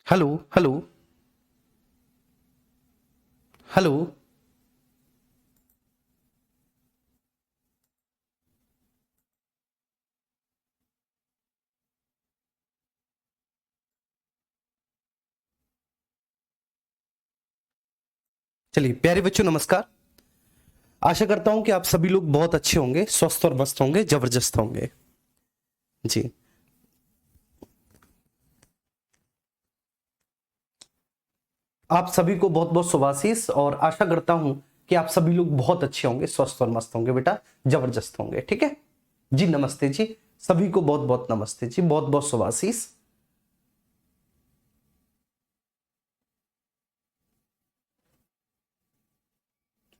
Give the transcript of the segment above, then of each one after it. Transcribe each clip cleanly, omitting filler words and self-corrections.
Hello hello hello. चलिए प्यारे बच्चों नमस्कार। आशा करता हूं कि आप सभी लोग बहुत अच्छे होंगे, स्वस्थ और मस्त होंगे, जबरदस्त होंगे जी। आप सभी को बहुत बहुत शुभाशीष और आशा करता हूं कि आप सभी लोग बहुत अच्छे होंगे, स्वस्थ और मस्त होंगे, बेटा जबरदस्त होंगे। ठीक है जी, नमस्ते जी, सभी को बहुत बहुत नमस्ते जी, बहुत बहुत शुभाशीष।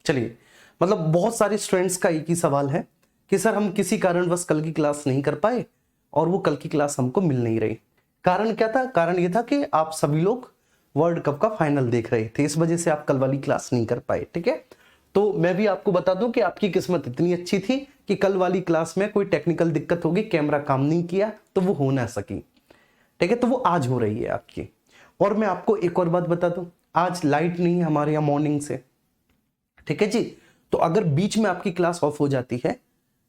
चलिए, मतलब बहुत सारे स्टूडेंट्स का एक ही सवाल है कि सर हम किसी कारणवश कल की क्लास नहीं कर पाए और वो कल की क्लास हमको मिल नहीं रही। कारण क्या था? कारण ये था कि आप सभी लोग वर्ल्ड कप का फाइनल देख रहे थे, इस वजह से आप कल वाली क्लास नहीं कर पाए। ठीक है, तो मैं भी आपको बता दूं कि आपकी किस्मत इतनी अच्छी थी कि कल वाली क्लास में कोई टेक्निकल दिक्कत होगी, कैमरा काम नहीं किया तो वो हो ना सकी। ठीक है, तो वो आज हो रही है आपकी। और मैं आपको एक और बात बता दूं, आज लाइट नहीं है हमारे यहाँ मॉर्निंग से। ठीक है जी, तो अगर बीच में आपकी क्लास ऑफ हो जाती है,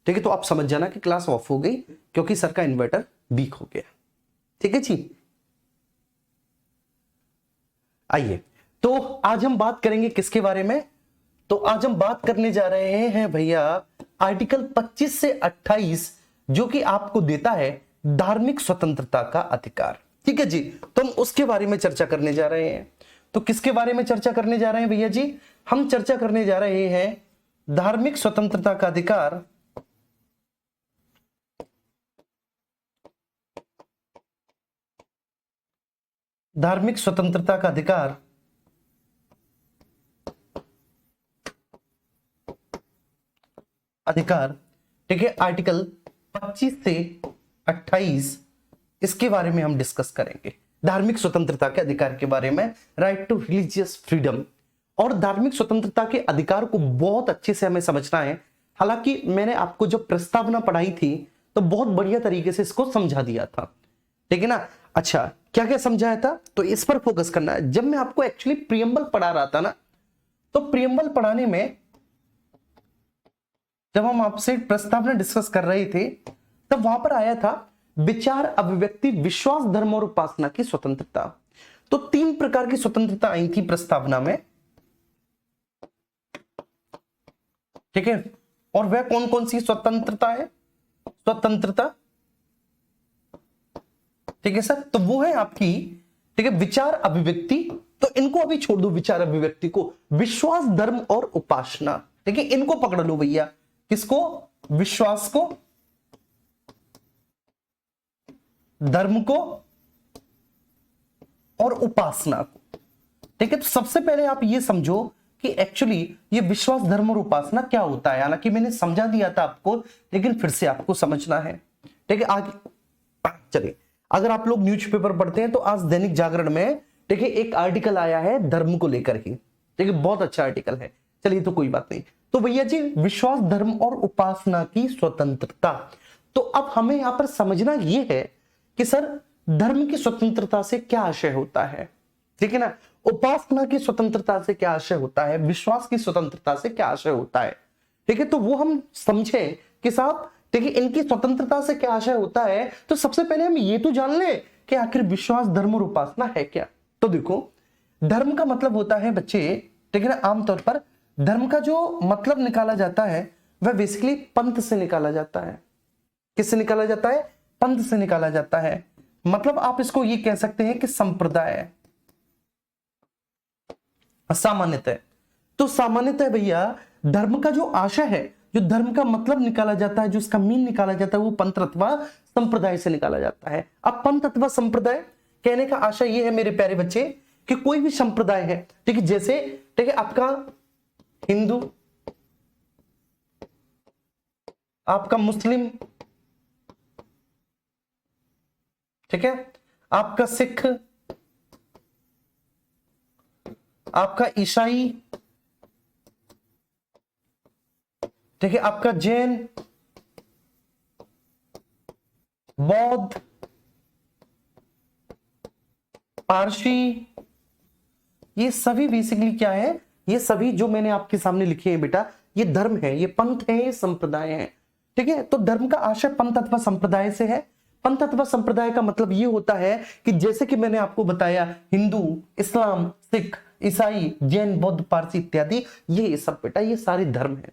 ठीक है, तो आप समझ जाना कि क्लास ऑफ हो गई क्योंकि सर का इन्वर्टर वीक हो गया। ठीक है जी, आइए। तो आज हम बात करेंगे किसके बारे में? तो आज हम बात करने जा रहे हैं भैया आर्टिकल 25 से 28, जो कि आपको देता है धार्मिक स्वतंत्रता का अधिकार। ठीक है जी, तो हम उसके बारे में चर्चा करने जा रहे हैं। तो किसके बारे में चर्चा करने जा रहे हैं भैया जी? हम चर्चा करने जा रहे हैं धार्मिक स्वतंत्रता का अधिकार। धार्मिक स्वतंत्रता का अधिकार अधिकार ठीक है, आर्टिकल 25 से 28, इसके बारे में हम डिस्कस करेंगे। धार्मिक स्वतंत्रता के अधिकार के बारे में, राइट टू रिलीजियस फ्रीडम। और धार्मिक स्वतंत्रता के अधिकार को बहुत अच्छे से हमें समझना है। हालांकि मैंने आपको जब प्रस्तावना पढ़ाई थी तो बहुत बढ़िया तरीके से इसको समझा दिया था, ठीक है ना। अच्छा, क्या क्या समझाया था तो इस पर फोकस करना है। जब मैं आपको एक्चुअली प्रियम्बल पढ़ा रहा था ना, तो प्रियम्बल पढ़ाने में जब हम आपसे प्रस्तावना डिस्कस कर रहे थे तब वहां पर आया था विचार, अभिव्यक्ति, विश्वास, धर्म और उपासना की स्वतंत्रता। तो तीन प्रकार की स्वतंत्रता आई थी प्रस्तावना में। ठीक है, और वह कौन कौन सी स्वतंत्रता है? स्वतंत्रता, ठीक है सर, तो वो है आपकी, ठीक है, विचार, अभिव्यक्ति। तो इनको अभी छोड़ दो, विचार अभिव्यक्ति को। विश्वास, धर्म और उपासना, ठीक है, इनको पकड़ लो भैया। किसको? विश्वास को, धर्म को और उपासना को। ठीक है, तो सबसे पहले आप ये समझो कि एक्चुअली ये विश्वास, धर्म और उपासना क्या होता है। हालांकि मैंने समझा दिया था आपको, लेकिन फिर से आपको समझना है। ठीक है, आगे चलिए। अगर आप लोग न्यूज़पेपर पढ़ते हैं तो आज दैनिक जागरण में, ठीक है, एक आर्टिकल आया है धर्म को लेकर ही। ठीक है, बहुत अच्छा आर्टिकल है। चलिए, तो कोई बात नहीं। तो भैया जी, विश्वास, धर्म और उपासना की स्वतंत्रता। तो अब हमें यहां पर समझना यह है कि सर धर्म की स्वतंत्रता से क्या आशय होता है, ठीक है ना। उपासना की स्वतंत्रता से क्या आशय होता है, विश्वास की स्वतंत्रता से क्या आशय होता है। ठीक है, तो वो हम समझे कि साहब, ठीक है, इनकी स्वतंत्रता से क्या आशय होता है। तो सबसे पहले हम ये तो जान ले कि आखिर विश्वास, धर्म और उपासना है क्या। तो देखो, धर्म का मतलब होता है बच्चे, ठीक है ना, आमतौर पर धर्म का जो मतलब निकाला जाता है वह बेसिकली पंथ से निकाला जाता है। किससे निकाला जाता है? पंथ से निकाला जाता है। मतलब आप इसको ये कह सकते हैं कि संप्रदाय, सामान्यतः। तो सामान्यतः भैया धर्म का जो आशय है, जो धर्म का मतलब निकाला जाता है, जो उसका मीन निकाला जाता है, वो पंथ अथवा संप्रदाय से निकाला जाता है। अब पंथ अथवा संप्रदाय कहने का आशय ये है मेरे प्यारे बच्चे कि कोई भी संप्रदाय है, ठीक है, जैसे, ठीक है, आपका हिंदू, आपका मुस्लिम, ठीक है, आपका सिख, आपका ईसाई, ठीक है, आपका जैन, बौद्ध पारसी, ये सभी बेसिकली क्या है, ये सभी जो मैंने आपके सामने लिखे हैं बेटा, ये धर्म है, ये पंथ है, ये संप्रदाय है। ठीक है, तो धर्म का आशय पंथ अथवा संप्रदाय से है। पंथ अथवा संप्रदाय का मतलब ये होता है कि जैसे कि मैंने आपको बताया, हिंदू, इस्लाम, सिख, ईसाई, जैन, बौद्ध, पारसी इत्यादि, ये सब बेटा ये सारे धर्म है।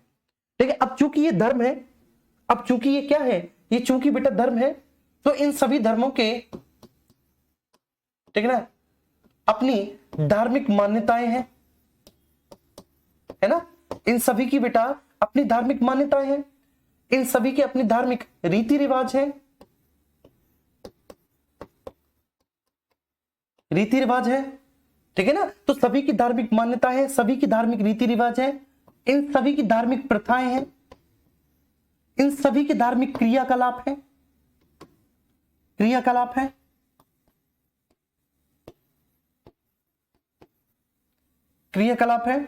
ठीक है, अब चूंकि ये धर्म है, अब चूंकि ये क्या है, ये चूंकि बेटा धर्म है, तो इन सभी धर्मों के, ठीक है ना, अपनी धार्मिक मान्यताएं हैं, है ना, इन सभी की बेटा अपनी धार्मिक मान्यताएं हैं, इन सभी के अपनी धार्मिक रीति रिवाज हैं, रीति रिवाज है। ठीक है ना, तो सभी की धार्मिक मान्यताएं हैं, सभी की धार्मिक रीति रिवाज है, इन सभी की धार्मिक प्रथाएं हैं, इन सभी के धार्मिक क्रियाकलाप हैं, क्रियाकलाप है, क्रियाकलाप है।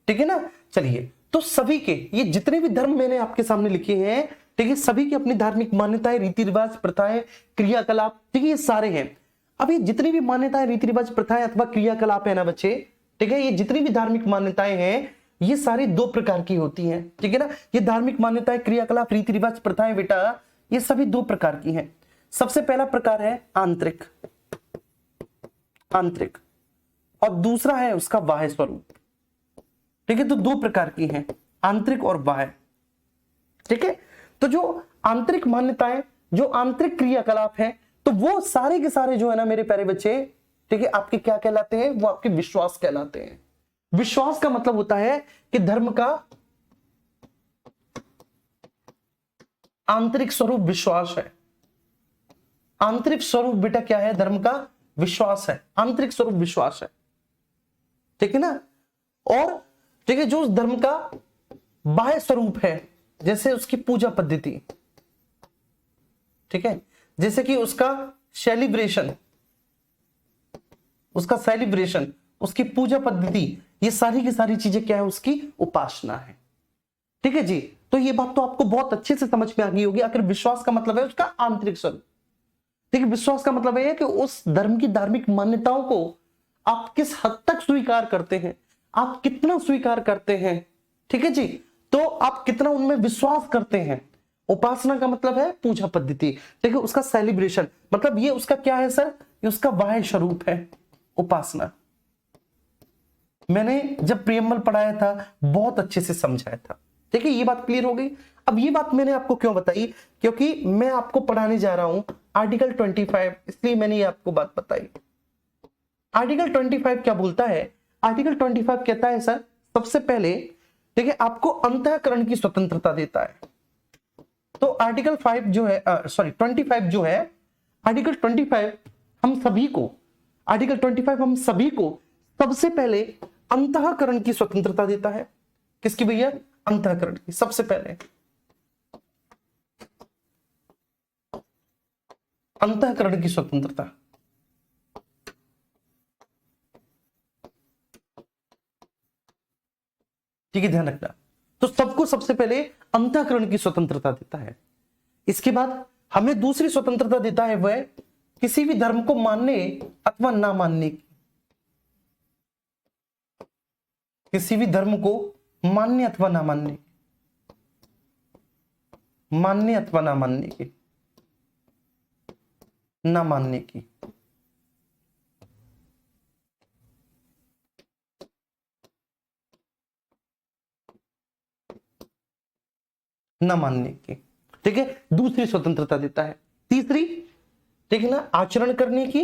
ठीक है ना, चलिए, तो सभी के ये जितने भी धर्म मैंने आपके सामने लिखे हैं, ठीक है, सभी की अपनी धार्मिक मान्यताएं, रीति रिवाज, प्रथाएं, क्रियाकलाप, ठीक है, ये सारे हैं। अब ये जितनी भी मान्यताएं, रीति रिवाज, प्रथाएं अथवा क्रियाकलाप है ना बच्चे, ठीक है, ये जितनी भी धार्मिक मान्यताएं हैं, ये सारी दो प्रकार की होती हैं। ठीक है ना, ये धार्मिक मान्यताएं, क्रियाकलाप, रीति रिवाज, प्रथाएं बेटा ये सभी दो प्रकार की हैं। सबसे पहला प्रकार है आंतरिक, आंतरिक, और दूसरा है उसका बाह्य स्वरूप। ठीक है, तो दो प्रकार की हैं, आंतरिक और बाह्य। ठीक है, तो जो आंतरिक मान्यताएं, जो आंतरिक क्रियाकलाप है, तो वो सारे के सारे जो है ना मेरे प्यारे बच्चे, ठीक है, आपके क्या कहलाते हैं, वो आपके विश्वास कहलाते हैं। विश्वास का मतलब होता है कि धर्म का आंतरिक स्वरूप विश्वास है। आंतरिक स्वरूप बेटा क्या है, धर्म का विश्वास है, आंतरिक स्वरूप विश्वास है। ठीक है ना, और ठीक है, जो उस धर्म का बाह्य स्वरूप है, जैसे उसकी पूजा पद्धति, ठीक है, जैसे कि उसका सेलिब्रेशन, उसका सेलिब्रेशन, उसकी पूजा पद्धति, ये सारी की सारी चीजें क्या है, उसकी उपासना है। ठीक है जी, तो ये बात तो आपको बहुत अच्छे से समझ में आ गई होगी। आखिर विश्वास का मतलब है उसका आंतरिक स्वरूप। ठीक है, विश्वास का मतलब है कि उस धर्म की धार्मिक मान्यताओं को आप किस हद तक स्वीकार करते हैं, आप कितना स्वीकार करते हैं। ठीक है जी, तो आप कितना उनमें विश्वास करते हैं। उपासना का मतलब है पूजा पद्धति। ठीक है, उसका सेलिब्रेशन मतलब ये उसका क्या है सर, ये उसका बाह्य स्वरूप है, उपासना। मैंने जब प्रियम्बल पढ़ाया था बहुत अच्छे से समझाया था। ठीक है, ये बात क्लियर हो गई। अब ये बात मैंने आपको क्यों बताई, क्योंकि मैं आपको पढ़ाने जा रहा हूं आर्टिकल 25, इसलिए मैंने ये आपको बात बताई। आर्टिकल 25 क्या बोलता है, आर्टिकल 25 कहता है सर, सबसे पहले ठीक है आपको अंतःकरण की स्वतंत्रता देता है। तो आर्टिकल 5 जो है, सॉरी 25 जो है, आर्टिकल 25 हम सभी को, आर्टिकल 25 हम सभी को सबसे पहले अंतःकरण की स्वतंत्रता देता है। किसकी भैया, अंतःकरण की, सबसे पहले अंतःकरण की स्वतंत्रता। ठीक है, ध्यान रखना। तो सबको सबसे पहले अंतःकरण की स्वतंत्रता देता है। इसके बाद हमें दूसरी स्वतंत्रता देता है, वह किसी भी धर्म को मानने अथवा ना मानने की, किसी भी धर्म को मानने अथवा ना मानने, मानने अथवा ना मानने की, ना मानने की। न मानने की। ठीक है, दूसरी स्वतंत्रता देता है। तीसरी, ठीक है ना, आचरण करने की,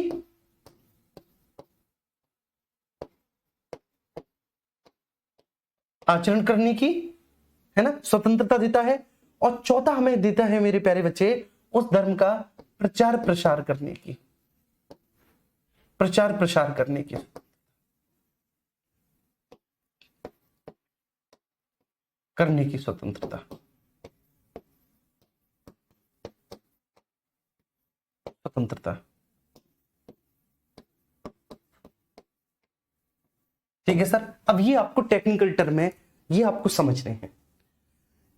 आचरण करने की, है ना, स्वतंत्रता देता है। और चौथा हमें देता है मेरे प्यारे बच्चे, उस धर्म का प्रचार प्रसार करने की, प्रचार प्रसार करने की, करने की स्वतंत्रता, स्वतंत्रता। ठीक है सर, अब ये आपको टेक्निकल टर्म है, ये आपको समझने हैं।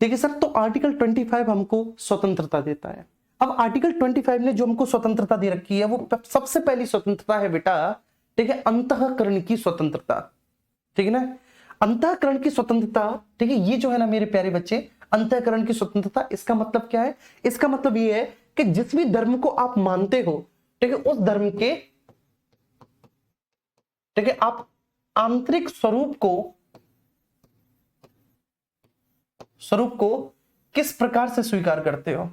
ठीक है सर, तो आर्टिकल 25 हमको स्वतंत्रता देता है। अब आर्टिकल 25 ने जो हमको स्वतंत्रता दे रखी है, वो सबसे पहली स्वतंत्रता है बेटा, ठीक है, अंतःकरण की स्वतंत्रता, ठीक है ना, अंतःकरण की स्वतंत्रता, ठीक है, ये जो है ना मेरे प्यारे बच्चे, अंतःकरण की स्वतंत्रता, इसका मतलब क्या है? इसका मतलब ये है कि जिस भी धर्म को आप मानते हो, ठीक है, उस धर्म के, ठीक है, आप आंतरिक स्वरूप को किस प्रकार से स्वीकार करते हो।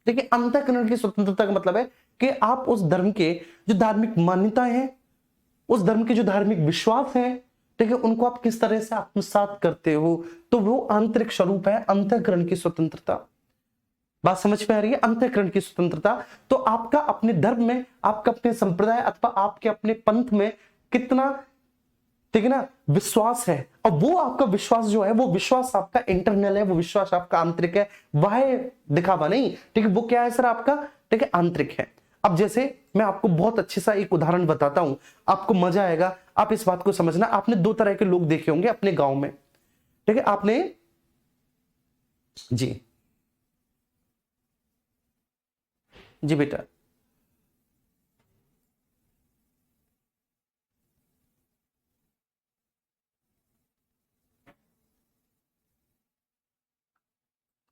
देखिए, अंतःकरण की स्वतंत्रता का मतलब है कि आप उस धर्म के जो धार्मिक मान्यताएं हैं, उस धर्म के जो धार्मिक विश्वास हैं, ठीक है, उनको आप किस तरह से आत्मसात करते हो, तो वो आंतरिक स्वरूप है अंतःकरण की स्वतंत्रता। बात समझ में आ रही है? अंतःकरण की स्वतंत्रता, तो आपका अपने धर्म में, आपका अपने संप्रदाय अथवा आपके अपने पंथ में कितना, ठीक है ना, विश्वास है, और वो आपका विश्वास जो है, वो विश्वास आपका इंटरनल है, वो विश्वास आपका आंतरिक है, बाह्य दिखावा नहीं, ठीक है, वो क्या है सर आपका, ठीक है, आंतरिक है। अब जैसे मैं आपको बहुत अच्छे सा एक उदाहरण बताता हूं, आपको मजा आएगा, आप इस बात को समझना। आपने दो तरह के लोग देखे होंगे अपने गांव में, ठीक है, आपने, जी जी बेटा,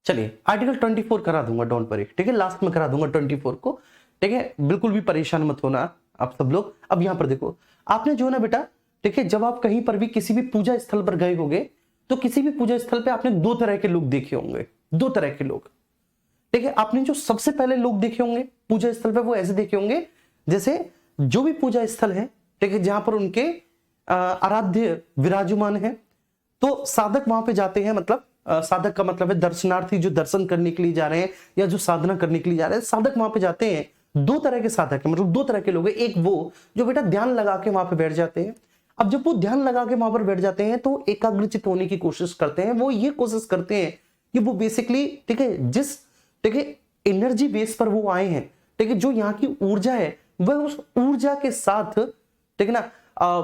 चलिए आर्टिकल 24 करा दूंगा, डोंट वरी, ठीक है, लास्ट में करा दूंगा 24 को, ठीक है, बिल्कुल भी परेशान मत होना आप सब लोग। अब यहां पर देखो, आपने जो है ना बेटा, ठीक है, जब आप कहीं पर भी किसी भी पूजा स्थल पर गए होंगे, तो किसी भी पूजा स्थल पे आपने दो तरह के लोग देखे होंगे, दो तरह के लोग, ठीक है। आपने जो सबसे पहले लोग देखे होंगे पूजा स्थल पे, वो ऐसे देखे होंगे जैसे जो भी पूजा स्थल है, ठीक है, जहां पर उनके आराध्य विराजमान है, तो साधक वहां पे जाते हैं, मतलब साधक का मतलब है दर्शनार्थी जो दर्शन करने के लिए जा रहे हैं या जो साधना करने के लिए जा रहे हैं, साधक वहां पे जाते हैं। दो तरह के साधक है, मतलब दो तरह के लोग हैं। एक वो जो बेटा ध्यान लगा के वहां पे बैठ जाते हैं। अब जब वो ध्यान लगा के वहां पर बैठ जाते हैं तो एकाग्रचित होने की कोशिश करते हैं। वो ये कोशिश करते हैं कि वो बेसिकली, ठीक है, जिस, ठीक है, एनर्जी बेस पर वो आए हैं, ठीक है, जो यहाँ की ऊर्जा है, वह उस ऊर्जा के साथ, ठीक है ना,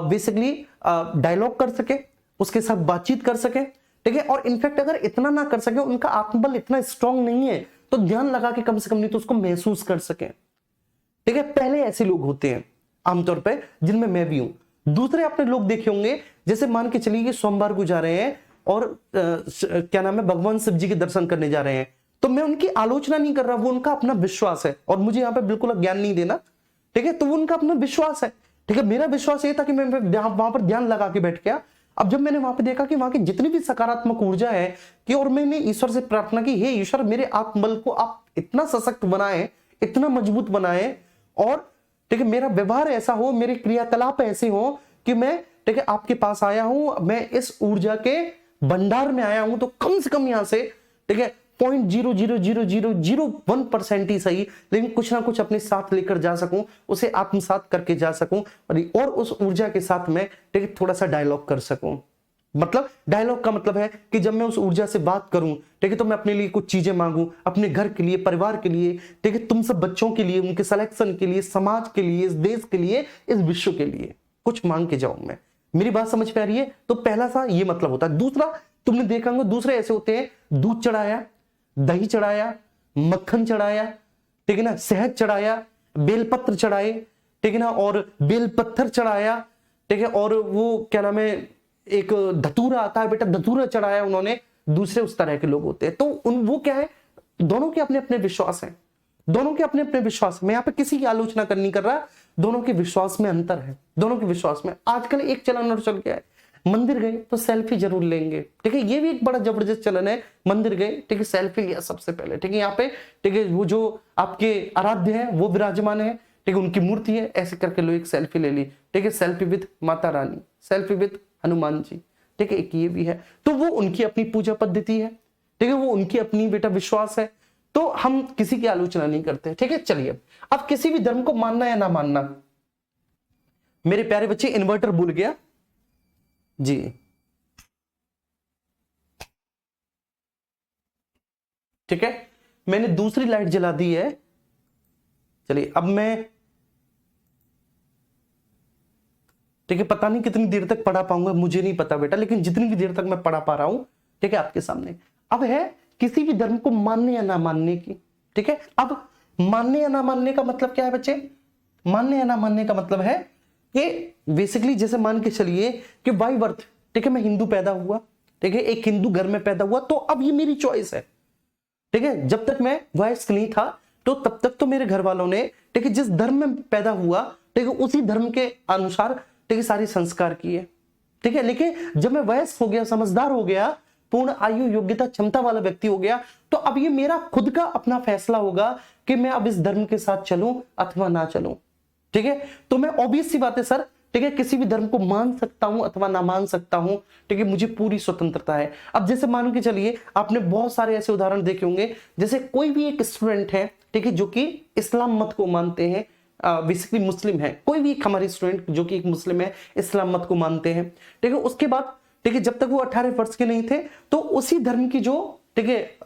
बेसिकली डायलॉग कर सके, उसके साथ बातचीत कर सके, ठीक है। और इनफैक्ट अगर इतना ना कर सके, उनका आत्मबल इतना स्ट्रांग नहीं है, तो ध्यान लगा के कम से कम नहीं तो उसको महसूस कर सके, ठीक है। पहले ऐसे लोग होते हैं आमतौर पे, जिनमें मैं भी हूं। दूसरे आपने लोग देखे होंगे, जैसे मान के चलिए सोमवार को जा रहे हैं और क्या नाम है, भगवान शिव जी के दर्शन करने जा रहे हैं, तो मैं उनकी आलोचना नहीं कर रहा, वो उनका अपना विश्वास है, और मुझे यहाँ पे बिल्कुल ज्ञान नहीं देना, ठीक है। तो वो उनका अपना विश्वास है, ठीक है। मेरा विश्वास ये था कि मैं वहां पर ध्यान लगा के बैठ गया। अब जब मैंने वहां पे देखा कि वहां की जितनी भी सकारात्मक ऊर्जा है, कि और मैंने ईश्वर से प्रार्थना की, हे ईश्वर, मेरे आत्मबल को आप इतना सशक्त बनाए, इतना मजबूत बनाए, और ठीक है, मेरा व्यवहार ऐसा हो, मेरे क्रियाकलाप ऐसे हो कि मैं, ठीक है, आपके पास आया हूं, मैं इस ऊर्जा के भंडार में आया हूं, तो कम से कम यहां से, ठीक है, 0.00001% ही सही, लेकिन कुछ ना कुछ अपने साथ लेकर जा सकूं, उसे आत्मसात करके जा सकूं, और उस ऊर्जा के साथ मैं, ठीक है, थोड़ा सा डायलॉग कर सकूं। मतलब डायलॉग का मतलब है कि जब मैं उस ऊर्जा से बात करूं, ठीक है, तो मैं अपने लिए कुछ चीजें मांगूं, अपने घर के लिए, परिवार के लिए, ठीक है, तुम सब बच्चों के लिए, उनके सिलेक्शन के लिए, समाज के लिए, इस देश के लिए, इस विश्व के लिए कुछ मांग के जाऊं मैं। मेरी बात समझ में आ रही है? तो पहला सा ये मतलब होता है। दूसरा तुमने देखा होगा, दूसरे ऐसे होते हैं, दूध चढ़ाया, दही चढ़ाया, मक्खन चढ़ाया, ठीक है ना, शहद चढ़ाया, बेलपत्र चढ़ाए, ठीक है ना, और बेलपत्थर चढ़ाया, ठीक है, और वो क्या नाम है, एक धतूरा आता है बेटा, धतूरा चढ़ाया उन्होंने। दूसरे उस तरह के लोग होते हैं। तो उन वो क्या है, दोनों के अपने अपने विश्वास हैं, दोनों के अपने अपने विश्वास। मैं यहाँ पे किसी की आलोचना नहीं कर रहा, दोनों के विश्वास में अंतर है, दोनों के विश्वास में। आजकल एक चलन और चल गया है, मंदिर गए तो सेल्फी जरूर लेंगे, ठीक है, ये भी एक बड़ा जबरदस्त चलन है। मंदिर गए, ठीक है, सेल्फी लिया सबसे पहले, ठीक है, यहाँ पे, ठीक है, वो जो आपके आराध्य है वो विराजमान है, ठीक है, उनकी मूर्ति है, ऐसे करके लो एक सेल्फी ले ली, ठीक है, selfie with Mata Rani, selfie with Hanuman ji, ठीक है, एक ये भी है। तो वो उनकी अपनी पूजा पद्धति है, ठीक है, वो उनकी अपनी बेटा विश्वास है, तो हम किसी की आलोचना नहीं करते, ठीक है। चलिए, अब किसी भी धर्म को मानना या ना मानना, मेरे प्यारे बच्चे, इन्वर्टर भूल गया जी, ठीक है, मैंने दूसरी लाइट जला दी है। चलिए, अब मैं, ठीक है, पता नहीं कितनी देर तक पढ़ा पाऊंगा, मुझे नहीं पता बेटा, लेकिन जितनी भी देर तक मैं पढ़ा पा रहा हूं, ठीक है, आपके सामने। अब है किसी भी धर्म को मानने या ना मानने की, ठीक है। अब मानने या ना मानने का मतलब क्या है बच्चे? मानने या ना मानने का मतलब है कि बेसिकली जैसे मान के चलिए कि बाई बर्थ, ठीक है, मैं हिंदू पैदा हुआ, ठीक है, एक हिंदू घर में पैदा हुआ, तो अब ये मेरी चॉइस है, ठीक है। जब तक मैं वयस्क नहीं था तो तब तक तो मेरे घर वालों ने, ठीक है, जिस धर्म में पैदा हुआ, ठीक है, उसी धर्म के अनुसार, ठीक है, सारे संस्कार किए, ठीक है। लेकिन जब मैं वयस्क हो गया, समझदार हो गया, पूर्ण आयु योग्यता क्षमता वाला व्यक्ति हो गया, तो अब ये मेरा खुद का अपना फैसला होगा कि मैं अब इस धर्म के साथ चलूं अथवा ना चलूं, ठीक है। तो मैं ऑब्वियस सी बात है सर, ठीक है, किसी भी धर्म को मान सकता हूं अथवा ना मान सकता हूं, ठीक है, मुझे पूरी स्वतंत्रता है। अब जैसे मान के चलिए, आपने बहुत सारे ऐसे उदाहरण देखे होंगे, जैसे कोई भी एक स्टूडेंट है, ठीक है, जो कि इस्लाम मत को मानते हैं, बेसिकली मुस्लिम है, कोई भी एक हमारे स्टूडेंट जो कि एक मुस्लिम है, इस्लाम मत को मानते हैं, ठीक है, उसके बाद, ठीक है, जब तक वो 18 वर्ष के नहीं थे तो उसी धर्म की जो, ठीक है,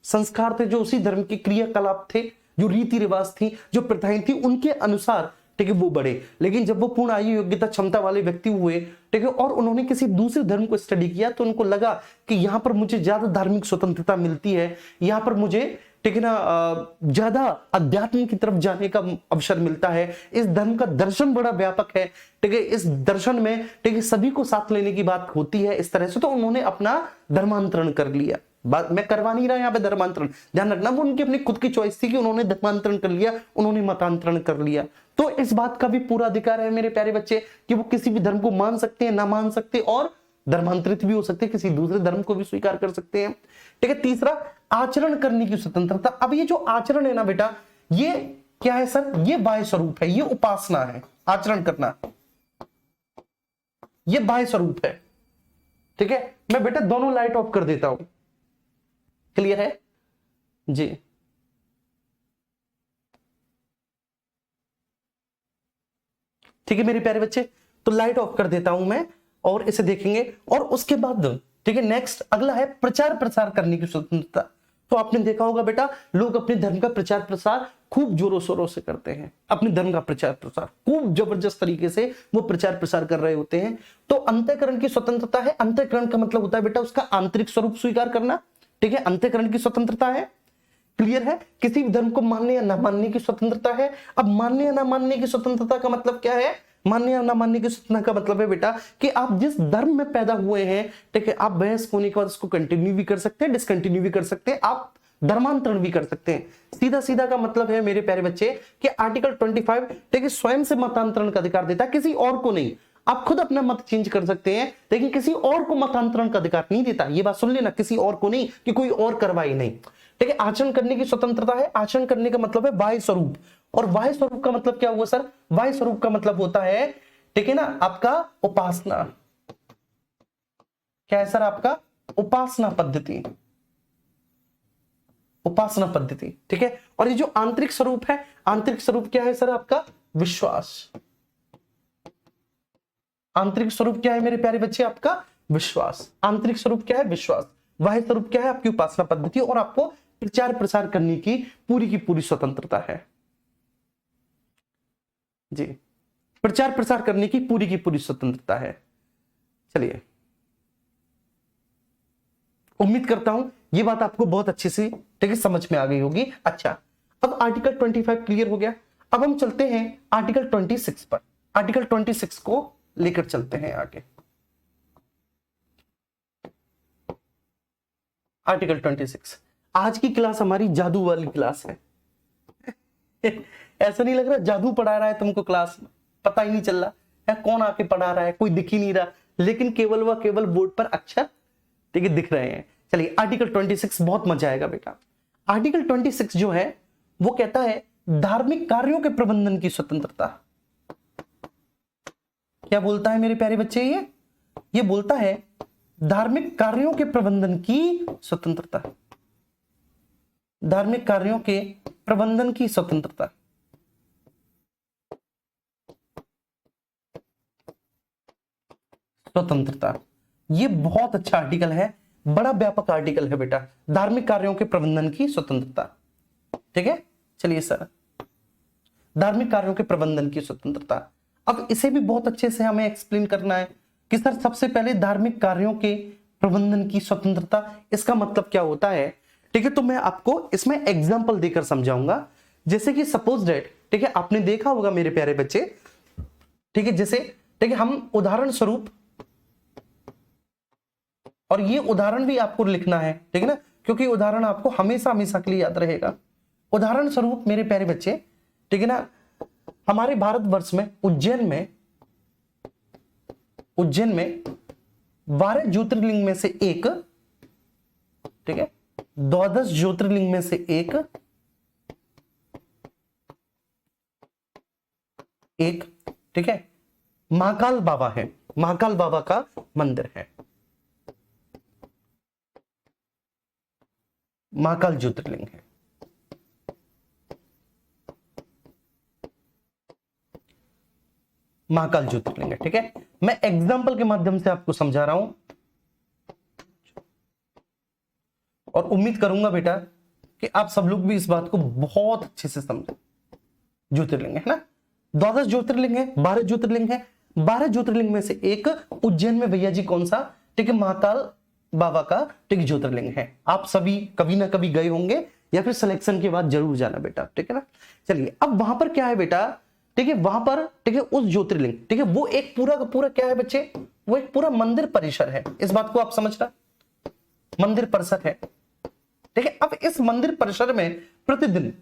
संस्कार थे, जो उसी धर्म की क्रियाकलाप थे, जो रीति रिवाज थी, जो प्रथाएं थी, उनके अनुसार, ठीक है, वो बढ़े। लेकिन जब वो पूर्ण आयु योग्यता क्षमता वाले व्यक्ति हुए, ठीक है, और उन्होंने किसी दूसरे धर्म को स्टडी किया, तो उनको लगा कि यहां पर मुझे ज्यादा धार्मिक स्वतंत्रता मिलती है, यहां पर मुझे, ठीक है ना, ज्यादा अध्यात्म की तरफ जाने का अवसर मिलता है, इस धर्म का दर्शन बड़ा व्यापक है, ठीक है, इस दर्शन में, ठीक है, सभी को साथ लेने की बात होती है, इस तरह से तो उन्होंने अपना धर्मांतरण कर लिया। बात मैं करवा नहीं रहा यहाँ पे धर्मांतरण, ध्यान रखना, वो उनकी अपनी खुद की चॉइस थी कि उन्होंने धर्मांतरण कर लिया, उन्होंने मतांतरण कर लिया। तो इस बात का भी पूरा अधिकार है मेरे प्यारे बच्चे कि वो किसी भी धर्म को मान सकते हैं, ना मान सकते, और धर्मांतरित भी हो सकते हैं, किसी दूसरे धर्म को भी स्वीकार कर सकते हैं, ठीक है। तीसरा, आचरण करने की स्वतंत्रता। अब ये जो आचरण है ना बेटा, ये क्या है सर, ये बाह्य स्वरूप है, ये उपासना है, आचरण करना ये बाह्य स्वरूप है, ठीक है। मैं बेटा दोनों लाइट ऑफ कर देता हूं, क्लियर है जी। ठीक है मेरे प्यारे बच्चे, तो लाइट ऑफ कर देता हूं मैं और इसे देखेंगे, और उसके बाद, ठीक है, नेक्स्ट अगला है प्रचार प्रसार करने की स्वतंत्रता। तो आपने देखा होगा बेटा, लोग अपने धर्म का प्रचार प्रसार खूब जोरों शोरों से करते हैं, अपने धर्म का प्रचार प्रसार खूब जबरदस्त तरीके से वो प्रचार प्रसार कर रहे होते हैं। तो अंतःकरण की स्वतंत्रता है। अंतःकरण का मतलब होता है बेटा उसका आंतरिक स्वरूप स्वीकार करना, ठीक है, अंतःकरण की स्वतंत्रता है, क्लियर है। किसी भी धर्म को मानने या ना मानने की स्वतंत्रता है। अब मानने या ना मानने की स्वतंत्रता का मतलब क्या है, मानने या ना मानने की स्वतंत्रता का मतलब है बेटा कि आप जिस धर्म में पैदा हुए हैं, ठीक है, आप वयस्क होने के बाद उसको कंटिन्यू भी कर सकते हैं, डिसकंटिन्यू भी कर सकते हैं, आप धर्मांतरण भी कर सकते हैं। सीधा सीधा का मतलब है मेरे प्यारे बच्चे कि आर्टिकल 25, ठीक है, स्वयं से मतांतरण का अधिकार देता है, किसी और को नहीं। आप खुद अपना मत चेंज कर सकते हैं, लेकिन किसी और को मतांतरण का अधिकार नहीं देता। ये बात सुन लेना, किसी और को नहीं, कि कोई और करवाई नहीं, ठीक है। आचरण करने की स्वतंत्रता है। आचरण करने का मतलब है बाह्य स्वरूप, और बाह्य स्वरूप का मतलब क्या हुआ सर, बाह्य स्वरूप का मतलब होता है, ठीक है ना, आपका उपासना। क्या है सर, आपका उपासना पद्धति, उपासना पद्धति, ठीक है। और ये जो आंतरिक स्वरूप है, आंतरिक स्वरूप क्या है सर, आपका विश्वास। आंतरिक स्वरूप क्या है मेरे प्यारे बच्चे, आपका विश्वास। आंतरिक स्वरूप क्या है, विश्वास। बाह्य स्वरूप क्या है, आपकी उपासना पद्धति, और आपको प्रचार प्रसार करने की पूरी स्वतंत्रता है जी। प्रचार प्रसार करने की पूरी स्वतंत्रता है। चलिए, उम्मीद करता हूं ये बात आपको बहुत अच्छे से, ठीक है, समझ में आ गई होगी। अच्छा, अब आर्टिकल 25 क्लियर हो गया। अब हम चलते हैं आर्टिकल 26 पर। आर्टिकल 26 को लेकर चलते हैं आगे। आर्टिकल 26, आज की क्लास हमारी जादू वाली क्लास है। ऐसा नहीं लग रहा जादू पढ़ा रहा है तुमको क्लास में, पता ही नहीं चल रहा है कौन आके पढ़ा रहा है, कोई दिख ही नहीं रहा, लेकिन केवल व केवल बोर्ड पर अक्षर, ठीक है, दिख रहे हैं। चलिए, आर्टिकल 26 बहुत मजा आएगा बेटा। आर्टिकल 26 जो है वो कहता है धार्मिक कार्यों के प्रबंधन की स्वतंत्रता। क्या बोलता है मेरे प्यारे बच्चे, ये बोलता है धार्मिक कार्यों के प्रबंधन की स्वतंत्रता। धार्मिक कार्यों के प्रबंधन की स्वतंत्रता। स्वतंत्रता, ये बहुत अच्छा आर्टिकल है, बड़ा व्यापक आर्टिकल है बेटा, धार्मिक कार्यों के प्रबंधन की स्वतंत्रता, ठीक है। चलिए सर, धार्मिक कार्यों के प्रबंधन की स्वतंत्रता, अब इसे भी बहुत अच्छे से हमें एक्सप्लेन करना है कि सर सबसे पहले धार्मिक कार्यों के प्रबंधन की स्वतंत्रता, इसका मतलब क्या होता है, ठीक है। तो मैं आपको इसमें एग्जांपल देकर समझाऊंगा। जैसे कि सपोज दैट, ठीक है, आपने देखा होगा मेरे प्यारे बच्चे ठीक है, जैसे ठीक है, हम उदाहरण स्वरूप, और ये उदाहरण भी आपको लिखना है, ठीक है ना, क्योंकि उदाहरण आपको हमेशा हमेशा के लिए याद रहेगा। उदाहरण स्वरूप मेरे प्यारे बच्चे, ठीक है ना, हमारे भारतवर्ष में उज्जैन में 12 ज्योतिर्लिंग में से एक, ठीक है, 12 ज्योतिर्लिंग में से एक ठीक है, महाकाल बाबा है, महाकाल बाबा का मंदिर है, महाकाल ज्योतिर्लिंग है। महाकाल ज्योतिर्लिंग है, ठीक है। मैं एग्जाम्पल के माध्यम से आपको समझा रहा हूं, और उम्मीद करूंगा बेटा कि आप सब लोग भी इस बात को बहुत अच्छे से समझे। ज्योतिर्लिंग है ना, 12 ज्योतिर्लिंग है, 12 ज्योतिर्लिंग है। 12 ज्योतिर्लिंग में से एक उज्जैन में भैया जी कौन सा, ठीक है, महाकाल बाबा का, ठीक, ज्योतिर्लिंग है। आप सभी कभी ना कभी गए होंगे, या फिर सिलेक्शन के बाद जरूर जाना बेटा, ठीक है ना। चलिए, अब वहां पर क्या है बेटा, ठीक है, वहां पर, ठीक है, उस ज्योतिर्लिंग, ठीक है, वो एक पूरा का पूरा क्या है बच्चे, वो एक पूरा मंदिर परिसर है। इस बात को आप समझना, मंदिर परिसर है, ठीक है। अब इस मंदिर परिसर में प्रतिदिन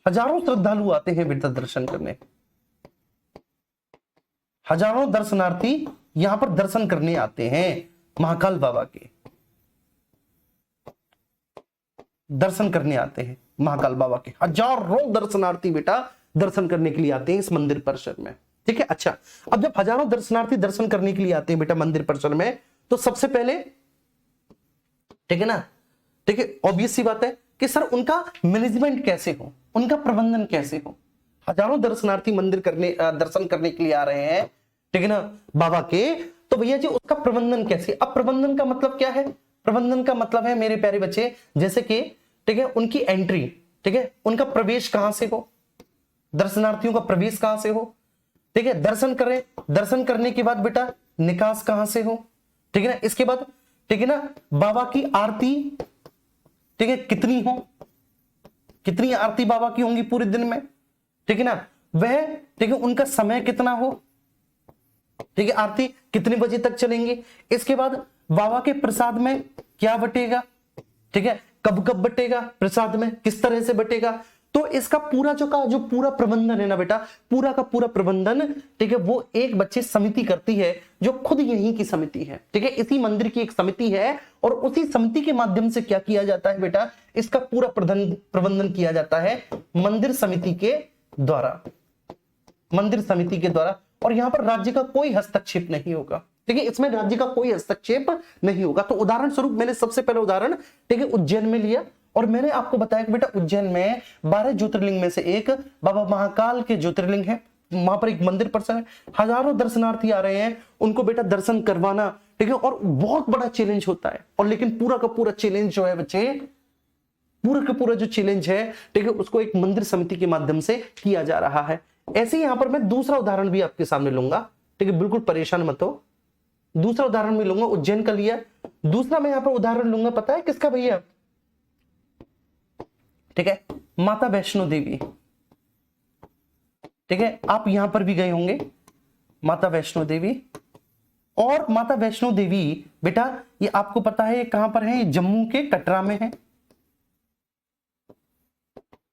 हजारों श्रद्धालु आते हैं बेटा दर्शन करने, हजारों दर्शनार्थी यहां पर दर्शन करने आते हैं, महाकाल बाबा के दर्शन करने आते हैं, महाकाल बाबा के हजारों दर्शनार्थी बेटा दर्शन करने के लिए आते हैं इस मंदिर परिसर में, ठीक है। अच्छा, अब जब हजारों दर्शनार्थी दर्शन करने के लिए आते हैं बेटा मंदिर परिसर में, तो सबसे पहले, ठीक है ना, ठीक है, ऑब्वियस सी बात है कि सर उनका मैनेजमेंट कैसे हो, उनका प्रबंधन कैसे हो। हजारों दर्शनार्थी दर्शन करने के लिए आ रहे हैं, ठीक है ना, बाबा के, तो भैया जी उसका प्रबंधन कैसे। अब प्रबंधन का मतलब क्या है, प्रबंधन का मतलब है मेरे प्यारे बच्चे, जैसे कि, ठीक है, उनकी एंट्री, ठीक है, उनका प्रवेश कहां से हो, दर्शनार्थियों का प्रवेश कहां से हो, ठीक है, दर्शन करें, दर्शन करने के बाद बेटा निकास कहां से हो, ठीक है ना। इसके बाद, ठीक है ना, बाबा की आरती, ठीक है, कितनी हो, कितनी आरती बाबा की होंगी पूरे दिन में, ठीक है ना, वह, ठीक है, उनका समय कितना हो, ठीक है, आरती कितने बजे तक चलेंगे। इसके बाद बाबा के प्रसाद में क्या बटेगा, ठीक है, कब कब बटेगा, प्रसाद में किस तरह से बटेगा। तो इसका पूरा जो पूरा प्रबंधन है ना बेटा, पूरा का पूरा प्रबंधन, ठीक है, वो एक बच्चे समिति करती है, जो खुद यहीं की समिति है, ठीक है, इसी मंदिर की एक समिति है। और उसी समिति के माध्यम से क्या किया जाता है बेटा, इसका पूरा प्रबंधन किया जाता है मंदिर समिति के द्वारा, मंदिर समिति के द्वारा। और यहां पर राज्य का कोई हस्तक्षेप नहीं होगा, ठीक है, इसमें राज्य का कोई हस्तक्षेप नहीं होगा। तो उदाहरण स्वरूप मैंने सबसे पहले उदाहरण, ठीक है, उज्जैन में लिया, और मैंने आपको बताया कि बेटा उज्जैन में 12 ज्योतिर्लिंग में से एक बाबा महाकाल के ज्योतिर्लिंग है, वहां पर एक मंदिर परिसर है, हजारों दर्शनार्थी आ रहे हैं, उनको बेटा दर्शन करवाना, ठीक है, और बहुत बड़ा चैलेंज होता है। और लेकिन पूरा का पूरा चैलेंज जो है बच्चे, पूरा का पूरा जो चैलेंज है, ठीक है, उसको एक मंदिर समिति के माध्यम से किया जा रहा है। ऐसे ही यहां पर मैं दूसरा उदाहरण भी आपके सामने लूंगा, ठीक है, बिल्कुल परेशान मत हो, दूसरा उदाहरण भी लूंगा, उज्जैन का लिया, दूसरा मैं यहां पर उदाहरण लूंगा, पता है किसका भैया, ठीक है, माता वैष्णो देवी, ठीक है, आप यहां पर भी गए होंगे, माता वैष्णो देवी। और माता वैष्णो देवी बेटा, ये आपको पता है कहां पर है, जम्मू के कटरा में है,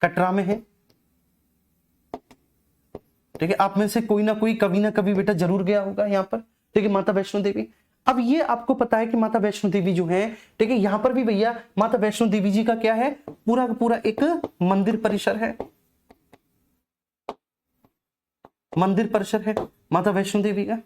कटरा में है, ठीक है, आप में से कोई ना कोई कभी ना कभी बेटा जरूर गया होगा यहां पर, ठीक है, माता वैष्णो देवी। अब ये आपको पता है कि माता वैष्णो देवी जो है, ठीक है, यहां पर भी भैया माता वैष्णो देवी जी का क्या है, पूरा का पूरा एक मंदिर परिसर है, मंदिर परिसर है, माता वैष्णो देवी का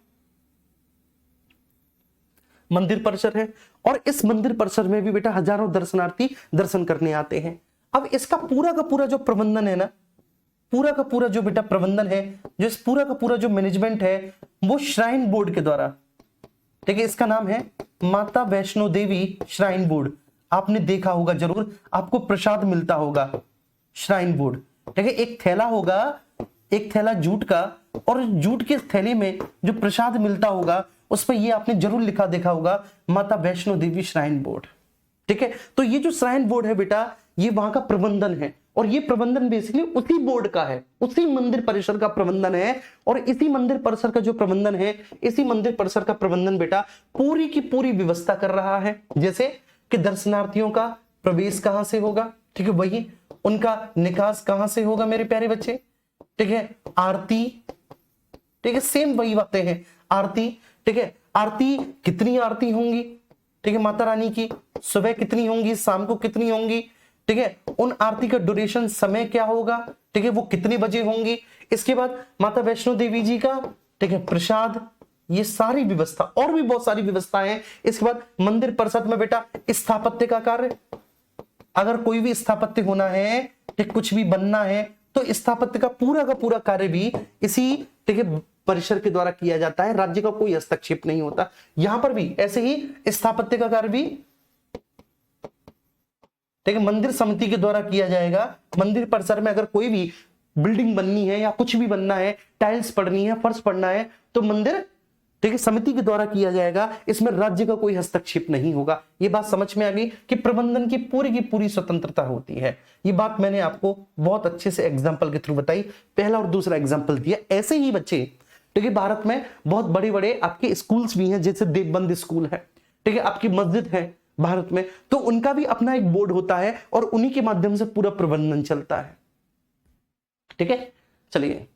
मंदिर परिसर है। और इस मंदिर परिसर में भी बेटा हजारों दर्शनार्थी दर्शन करने आते हैं। अब इसका पूरा का पूरा जो प्रबंधन है ना, पूरा का पूरा जो बेटा प्रबंधन है, जो इस पूरा का पूरा जो मैनेजमेंट है, वो श्राइन बोर्ड के द्वारा, ठीक है, इसका नाम है माता वैष्णो देवी श्राइन बोर्ड। आपने देखा होगा जरूर, आपको प्रसाद मिलता होगा श्राइन बोर्ड, ठीक है, एक थैला होगा, एक थैला जूट का, और जूट के थैले में जो प्रसाद मिलता होगा उस पर ये आपने जरूर लिखा देखा होगा, माता वैष्णो देवी श्राइन बोर्ड, ठीक है। तो ये जो श्राइन बोर्ड है बेटा, ये वहां का प्रबंधन है, और ये प्रबंधन बेसिकली उसी बोर्ड का है, उसी मंदिर परिसर का प्रबंधन है। और इसी मंदिर परिसर का जो प्रबंधन है, इसी मंदिर परिसर का प्रबंधन बेटा पूरी की पूरी व्यवस्था कर रहा है। जैसे कि दर्शनार्थियों का प्रवेश कहां से होगा, ठीक है, वही उनका निकास कहां से होगा मेरे प्यारे बच्चे, ठीक है, आरती, ठीक है, सेम वही बातें हैं, आरती, ठीक है, आरती कितनी आरती होंगी, ठीक है, माता रानी की सुबह कितनी होंगी, शाम को कितनी होंगी, ठीक है, उन आरती का ड्यूरेशन समय क्या होगा, ठीक है, वो कितने बजे होंगी। इसके बाद माता वैष्णो देवी जी का, ठीक है, प्रसाद, ये सारी व्यवस्था और भी बहुत सारी व्यवस्थाएं। इसके बाद मंदिर परिषद में बेटा स्थापत्य का कार्य, अगर कोई भी स्थापत्य होना है, ठीक, कुछ भी बनना है, तो स्थापत्य का पूरा कार्य भी इसी, ठीक है, परिसर के द्वारा किया जाता है। राज्य का कोई हस्तक्षेप नहीं होता। यहां पर भी ऐसे ही स्थापत्य का कार्य भी, ठीक है, मंदिर समिति के द्वारा किया जाएगा। मंदिर परिसर में अगर कोई भी बिल्डिंग बननी है या कुछ भी बनना है, टाइल्स पड़नी है, फर्श पड़ना है, तो मंदिर, ठीक है, समिति के द्वारा किया जाएगा। इसमें राज्य का कोई हस्तक्षेप नहीं होगा। ये बात समझ में आ गई कि प्रबंधन की पूरी स्वतंत्रता होती है। ये बात मैंने आपको बहुत अच्छे से एग्जाम्पल के थ्रू बताई, पहला और दूसरा एग्जाम्पल दिया। ऐसे ही बच्चे, ठीक है, भारत में बहुत बड़े बड़े आपके स्कूल्स भी हैं, जैसे देवबंद स्कूल है, ठीक है, आपकी मस्जिद है भारत में, तो उनका भी अपना एक बोर्ड होता है और उन्हीं के माध्यम से पूरा प्रबंधन चलता है। ठीक है, चलिए,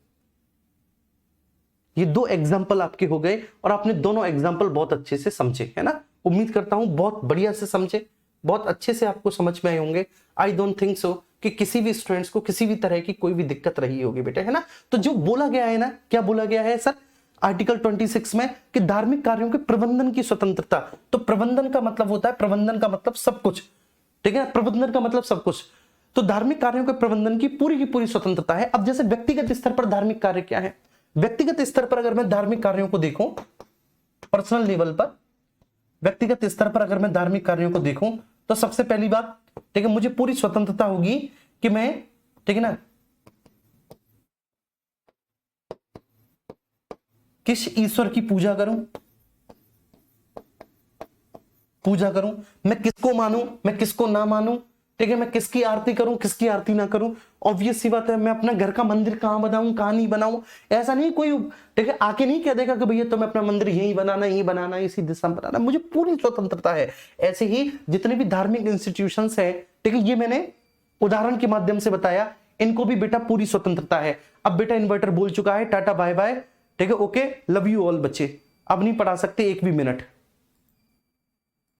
ये दो एग्जाम्पल आपके हो गए और आपने दोनों एग्जाम्पल बहुत अच्छे से समझे, है ना। उम्मीद करता हूं बहुत बढ़िया से समझे, बहुत अच्छे से आपको समझ में आए होंगे। आई डोंट थिंक सो कि किसी भी स्टूडेंट्स को किसी भी तरह की कोई भी दिक्कत रही होगी बेटे, है ना। तो जो बोला गया है ना, क्या बोला गया है सर आर्टिकल 26 में कि धार्मिक कार्यों के प्रबंधन की स्वतंत्रता। तो प्रबंधन का मतलब होता है, प्रबंधन का मतलब सब कुछ, ठीक है, प्रबंधन का मतलब सब कुछ। तो धार्मिक कार्यों के प्रबंधन की पूरी स्वतंत्रता है। अब जैसे व्यक्तिगत स्तर पर धार्मिक कार्य क्या है, व्यक्तिगत स्तर पर अगर मैं धार्मिक कार्यों को देखूं, पर्सनल लेवल पर, व्यक्तिगत स्तर पर अगर मैं धार्मिक कार्यों को देखूं, तो सबसे पहली बात, ठीक है, मुझे पूरी स्वतंत्रता होगी कि मैं, ठीक है ना, किस ईश्वर की पूजा करूं, मैं किसको मानूं, मैं किसको ना मानूं, ठीक है, मैं किसकी आरती करूं, किसकी आरती ना करूं। ऑब्वियस सी बात है, मैं अपना घर का मंदिर कहां बनाऊं, कहां नहीं बनाऊं। ऐसा नहीं कोई, ठीक है, आके नहीं कह देगा कि भैया तुम्हें अपना मंदिर यही बनाना, इसी दिशा में बनाना। मुझे पूरी स्वतंत्रता है। ऐसे ही जितने भी धार्मिक इंस्टीट्यूशंस हैं, ठीक है, ये मैंने उदाहरण के माध्यम से बताया, इनको भी बेटा पूरी स्वतंत्रता है। अब बेटा इन्वर्टर बोल चुका है, टाटा बाय बाय, ठीक है, ओके, लव यू ऑल बच्चे, अब नहीं पढ़ा सकते एक भी मिनट।